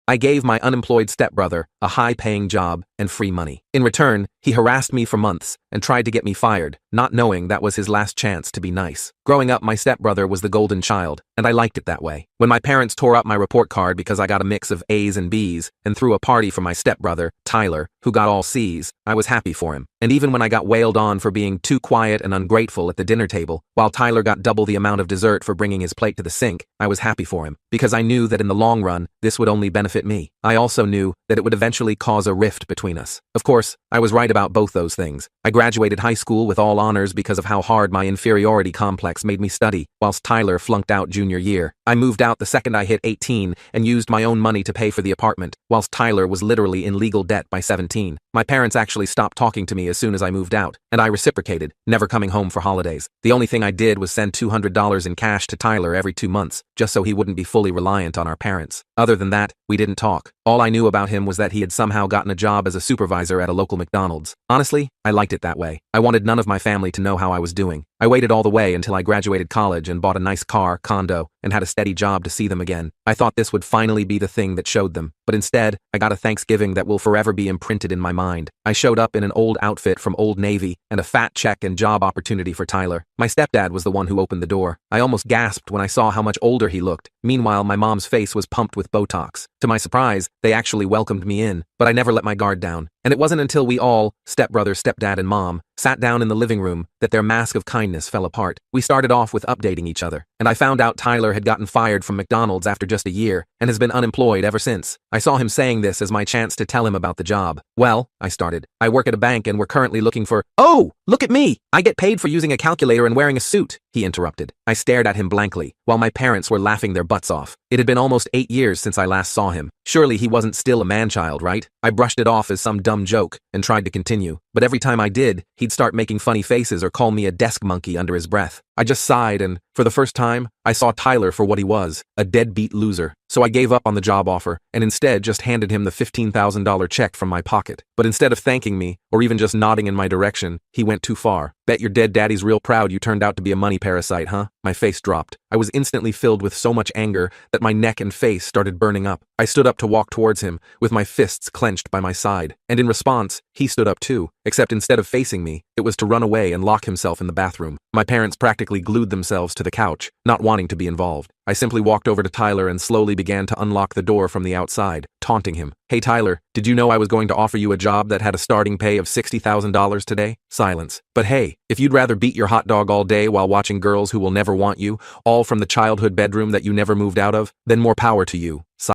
I gave my unemployed stepbrother a high-paying job and free money. In return, he harassed me for months and tried to get me fired, not knowing that was his last chance to be nice. Growing up, my stepbrother was the golden child, and I liked it that way. When my parents tore up my report card because I got a mix of A's and B's and threw a party for my stepbrother, Tyler, who got all C's, I was happy for him. And even when I got wailed on for being too quiet and ungrateful at the dinner table, while Tyler got double the amount of dessert for bringing his plate to the sink, I was happy for him, because I knew that in the long run, this would only benefit me. I also knew that it would eventually cause a rift between us. Of course, I was right about both those things. I graduated high school with all honors because of how hard my inferiority complex made me study, whilst Tyler flunked out junior year. I moved out the second I hit 18 and used my own money to pay for the apartment, whilst Tyler was literally in legal debt by 17. My parents actually stopped talking to me as soon as I moved out, and I reciprocated, never coming home for holidays. The only thing I did was send $200 in cash to Tyler every 2 months, just so he wouldn't be fully reliant on our parents. Other than that, we didn't talk. All I knew about him was that he had somehow gotten a job as a supervisor at a local McDonald's. Honestly, I liked it that way. I wanted none of my family to know how I was doing. I waited all the way until I graduated college and bought a nice car, condo, and had a steady job to see them again. I thought this would finally be the thing that showed them, but instead, I got a Thanksgiving that will forever be imprinted in my mind. I showed up in an old outfit from Old Navy and a fat check and job opportunity for Tyler. My stepdad was the one who opened the door. I almost gasped when I saw how much older he looked. Meanwhile, my mom's face was pumped with Botox. To my surprise, they actually welcomed me in, but I never let my guard down. And it wasn't until we all, stepbrother, stepdad, and mom, sat down in the living room that their mask of kindness fell apart. We started off with updating each other, and I found out Tyler had gotten fired from McDonald's after just a year and has been unemployed ever since. I saw him saying this as my chance to tell him about the job. Well, I started. I work at a bank and we're currently looking for— Oh, look at me! I get paid for using a calculator and wearing a suit, he interrupted. I stared at him blankly, while my parents were laughing their butts off. It had been almost 8 years since I last saw him. Surely he wasn't still a man-child, right? I brushed it off as some dumb joke and tried to continue, but every time I did, he'd start making funny faces or call me a desk monkey under his breath. I just sighed and, for the first time, I saw Tyler for what he was, a deadbeat loser. So I gave up on the job offer and instead just handed him the $15,000 check from my pocket. But instead of thanking me, or even just nodding in my direction, he went too far. Bet your dead daddy's real proud you turned out to be a money parasite, huh? My face dropped. I was instantly filled with so much anger that my neck and face started burning up. I stood up to walk towards him, with my fists clenched by my side. And in response, he stood up too, except instead of facing me, it was to run away and lock himself in the bathroom. My parents practically glued themselves to the couch, not wanting to be involved. I simply walked over to Tyler and slowly began to unlock the door from the outside, taunting him. Hey Tyler, did you know I was going to offer you a job that had a starting pay of $60,000 today? Silence. But hey, if you'd rather beat your hot dog all day while watching girls who will never want you, all from the childhood bedroom that you never moved out of, then more power to you.